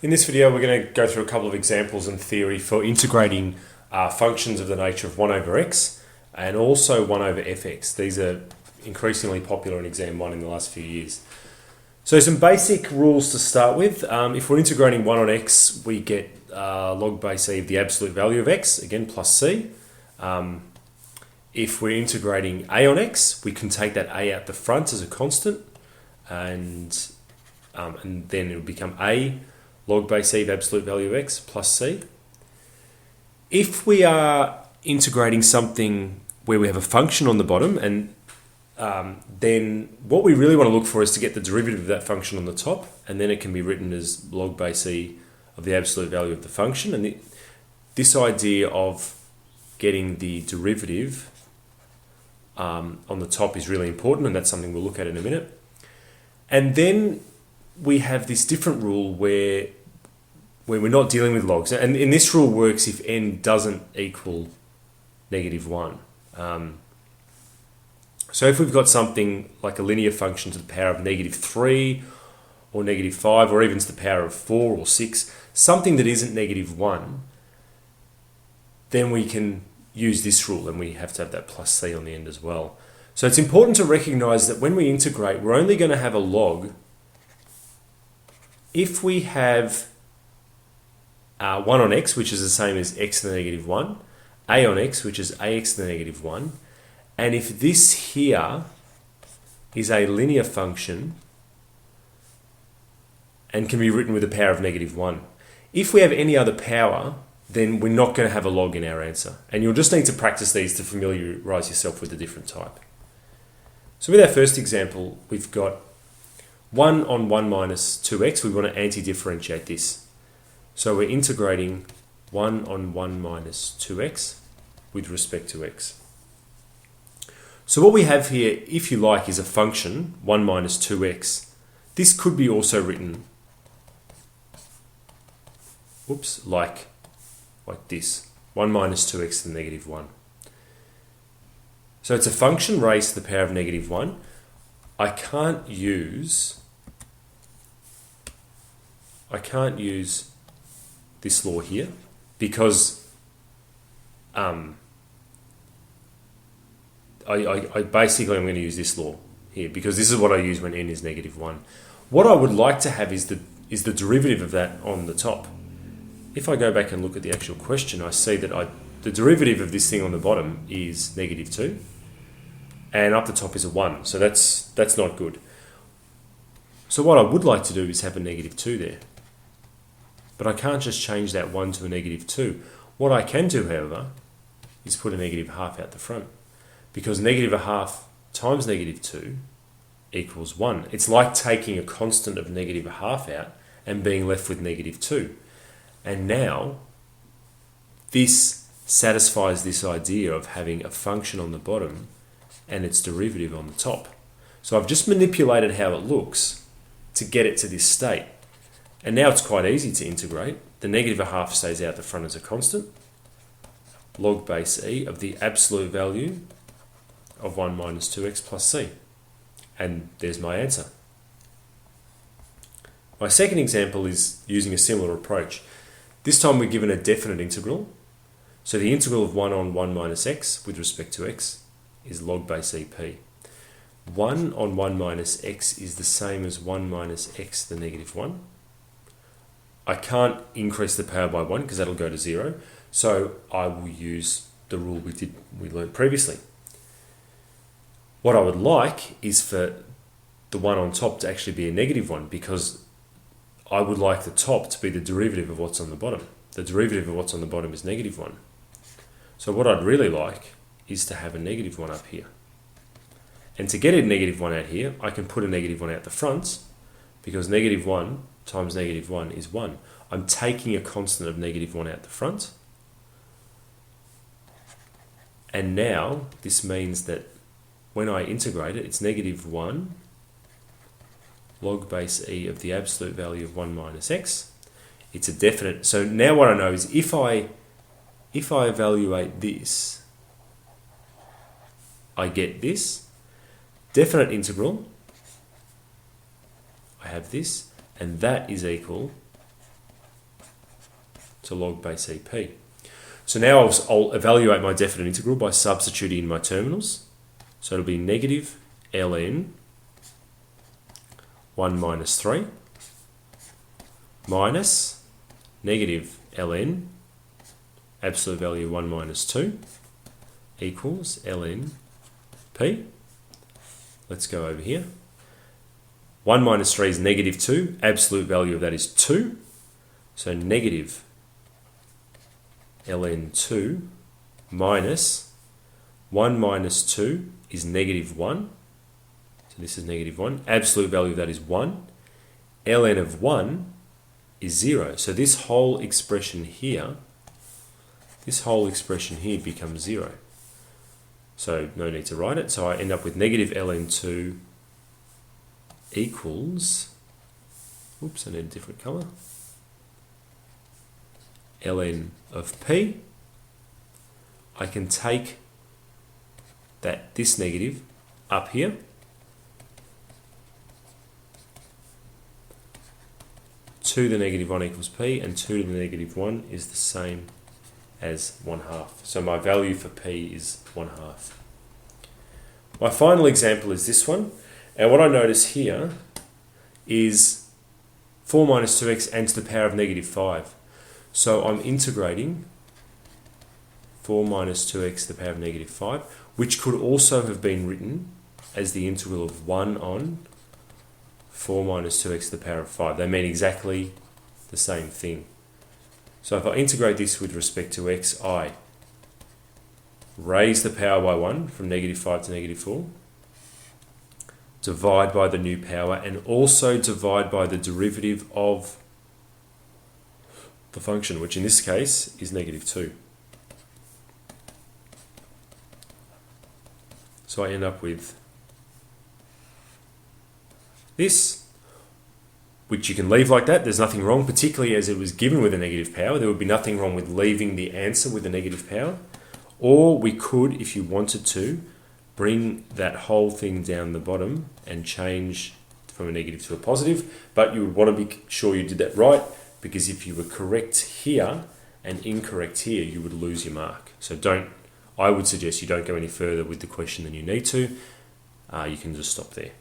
In this video, we're going to go through a couple of examples and theory for integrating functions of the nature of 1 over x and also 1 over fx. These are increasingly popular in exam 1 in the last few years. So some basic rules to start with. If we're integrating 1 on x, we get log base e of the absolute value of x, again plus c. If we're integrating a on x, we can take that a out the front as a constant, and then it will become a log base e of absolute value of x plus c. If we are integrating something where we have a function on the bottom, and then what we really want to look for is to get the derivative of that function on the top, and then it can be written as log base e of the absolute value of the function. And this idea of getting the derivative on the top is really important, and that's something we'll look at in a minute. And then we have this different rule where we're not dealing with logs. And this rule works if n doesn't equal -1. So if we've got something like a linear function to the power of -3 or -5 or even to the power of 4 or 6, something that isn't -1, then we can use this rule, and we have to have that plus c on the end as well. So it's important to recognize that when we integrate, we're only going to have a log if we have 1 on x, which is the same as x to the -1, a on x, which is ax to the -1, and if this here is a linear function and can be written with a power of -1. If we have any other power, then we're not going to have a log in our answer. And you'll just need to practice these to familiarize yourself with the different type. So with our first example, we've got 1 on 1 minus 2x. We want to anti-differentiate this. So we're integrating 1 on 1 minus 2x with respect to x. So what we have here, if you like, is a function, 1 minus 2x. This could be also written, like this, 1 minus 2x to the -1. So it's a function raised to the power of -1. I can't use this law here because I basically I'm going to use this law here because this is what I use when n is -1. What I would like to have is the derivative of that on the top. If I go back and look at the actual question, I see that the derivative of this thing on the bottom is -2, and up the top is a 1. So that's not good. So what I would like to do is have a -2 there. But I can't just change that 1 to a -2. What I can do, however, is put a -1/2 out the front. Because -1/2 times -2 equals 1. It's like taking a constant of -1/2 out and being left with -2. And now, this satisfies this idea of having a function on the bottom and its derivative on the top. So I've just manipulated how it looks to get it to this state. And now it's quite easy to integrate. The -1/2 stays out the front as a constant. Log base e of the absolute value of 1 minus 2x plus c. And there's my answer. My second example is using a similar approach. This time we're given a definite integral. So the integral of 1 on 1 minus x with respect to x is log base ep. 1 on 1 minus x is the same as 1 minus x to the -1. I can't increase the power by 1 because that'll go to 0. So I will use the rule we learned previously. What I would like is for the 1 on top to actually be a -1 because I would like the top to be the derivative of what's on the bottom. The derivative of what's on the bottom is -1. So what I'd really like is to have a -1 up here. And to get a -1 out here, I can put a -1 out the front because -1 times -1 is 1. I'm taking a constant of -1 out the front. And now this means that when I integrate it, it's -1 log base e of the absolute value of 1 minus x. It's a definite. So now what I know is if I evaluate this, I get this definite integral. I have this, and that is equal to log base EP. So now I'll evaluate my definite integral by substituting in my terminals. So it'll be negative ln 1 minus 3 minus negative ln absolute value 1 minus 2 equals ln p. Let's go over here. 1 minus 3 is negative 2. Absolute value of that is 2. So negative ln 2 minus 1 minus 2 is negative 1. So this is negative 1. Absolute value of that is 1. ln of 1 is 0. So this whole expression here becomes 0. So no need to write it. So I end up with negative ln 2 equals, oops, I need a different colour, ln of p. I can take this negative up here, to the negative 1 equals p, and 2 to the negative 1 is the same as 1/2. So my value for p is 1/2. My final example is this one. And what I notice here is 4 minus 2x and to the power of negative 5. So I'm integrating 4 minus 2x to the power of negative 5, which could also have been written as the integral of 1 on 4 minus 2x to the power of 5. They mean exactly the same thing. So if I integrate this with respect to x, I raise the power by 1 from negative 5 to negative 4, divide by the new power, and also divide by the derivative of the function, which in this case is negative 2. So I end up with this, which you can leave like that. There's nothing wrong, particularly as it was given with a negative power. There would be nothing wrong with leaving the answer with a negative power. Or we could, if you wanted to, bring that whole thing down the bottom and change from a negative to a positive, but you would want to be sure you did that right, because if you were correct here and incorrect here, you would lose your mark. So I would suggest you don't go any further with the question than you need to. You can just stop there.